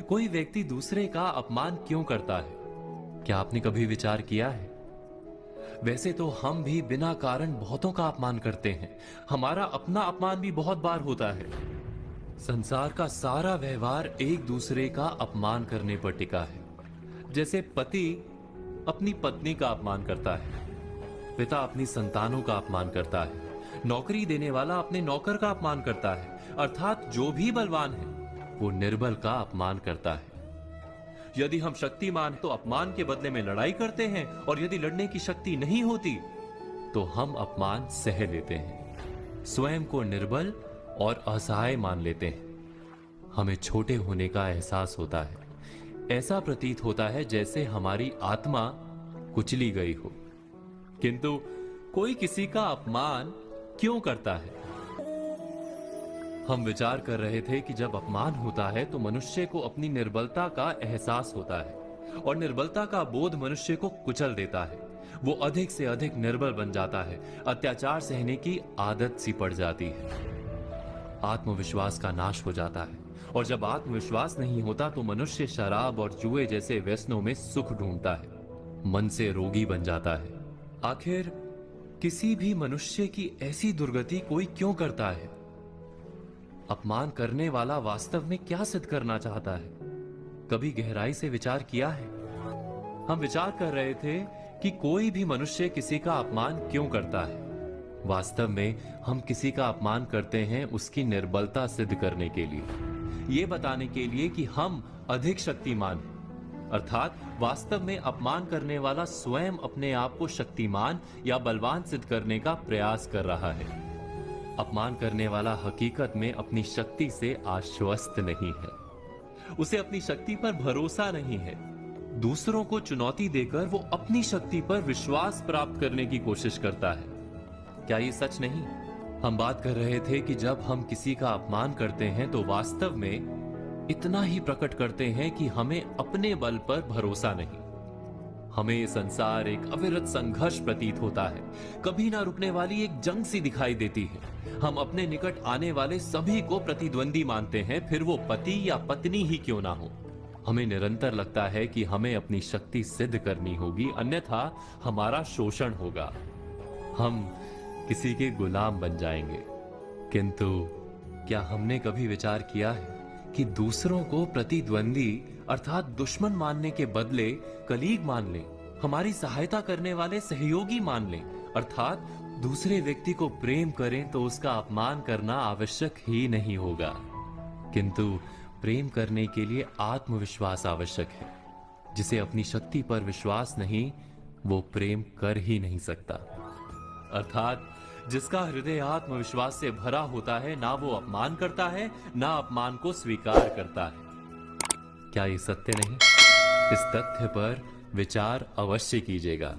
कोई व्यक्ति दूसरे का अपमान क्यों करता है? क्या आपने कभी विचार किया है? वैसे तो हम भी बिना कारण बहुतों का अपमान करते हैं। हमारा अपना अपमान भी बहुत बार होता है। संसार का सारा व्यवहार एक दूसरे का अपमान करने पर टिका है। जैसे पति अपनी पत्नी का अपमान करता है, पिता अपनी संतानों का अपमान करता है, नौकरी देने वाला अपने नौकर का अपमान करता है, अर्थात जो भी बलवान है वो निर्बल का अपमान करता है। यदि हम शक्तिमान तो अपमान के बदले में लड़ाई करते हैं, और यदि लड़ने की शक्ति नहीं होती तो हम अपमान सह लेते हैं, स्वयं को निर्बल और असहाय मान लेते हैं। हमें छोटे होने का एहसास होता है। ऐसा प्रतीत होता है जैसे हमारी आत्मा कुचली गई हो। किंतु कोई किसी का अपमान क्यों करता है? हम विचार कर रहे थे कि जब अपमान होता है तो मनुष्य को अपनी निर्बलता का एहसास होता है, और निर्बलता का बोध मनुष्य को कुचल देता है। वो अधिक से अधिक निर्बल बन जाता है, अत्याचार सहने की आदत सी पड़ जाती है, आत्मविश्वास का नाश हो जाता है। और जब आत्मविश्वास नहीं होता तो मनुष्य शराब और जुए जैसे व्यसनों में सुख ढूंढता है, मन से रोगी बन जाता है। आखिर किसी भी मनुष्य की ऐसी दुर्गति कोई क्यों करता है? अपमान करने वाला वास्तव में क्या सिद्ध करना चाहता है? कभी गहराई से विचार किया है? हम विचार कर रहे थे कि कोई भी मनुष्य किसी का अपमान क्यों करता है। वास्तव में हम किसी का अपमान करते हैं उसकी निर्बलता सिद्ध करने के लिए, यह बताने के लिए कि हम अधिक शक्तिमान हैं। अर्थात वास्तव में अपमान करने वाला स्वयं अपने आप को शक्तिमान या बलवान सिद्ध करने का प्रयास कर रहा है। अपमान करने वाला हकीकत में अपनी शक्ति से आश्वस्त नहीं है, उसे अपनी शक्ति पर भरोसा नहीं है। दूसरों को चुनौती देकर वो अपनी शक्ति पर विश्वास प्राप्त करने की कोशिश करता है। क्या ये सच नहीं? हम बात कर रहे थे कि जब हम किसी का अपमान करते हैं तो वास्तव में इतना ही प्रकट करते हैं कि हमें अपने बल पर भरोसा नहीं। हमें ये संसार एक अविरत संघर्ष प्रतीत होता है, कभी ना रुकने वाली एक जंग सी दिखाई देती है। हम अपने निकट आने वाले सभी को प्रतिद्वंदी मानते हैं, फिर वो पति या पत्नी ही क्यों ना हो। हमें निरंतर लगता है कि हमें अपनी शक्ति सिद्ध करनी होगी, अन्यथा हमारा शोषण होगा, हम किसी के गुलाम बन जाएंगे। किंतु क्या हमने कभी विचार किया है कि दूसरों को प्रतिद्वंदी अर्थात दुश्मन मानने के बदले कलीग मान लें, हमारी सहायता करने वाले सहयोगी मान लें, अर्थात दूसरे व्यक्ति को प्रेम करें तो उसका अपमान करना आवश्यक ही नहीं होगा। किंतु प्रेम करने के लिए आत्मविश्वास आवश्यक है। जिसे अपनी शक्ति पर विश्वास नहीं, वो प्रेम कर ही नहीं सकता। अर्थात जिसका हृदय आत्मविश्वास से भरा होता है, ना वो अपमान करता है, ना अपमान को स्वीकार करता है। क्या ये सत्य नहीं? इस तथ्य पर विचार अवश्य कीजिएगा।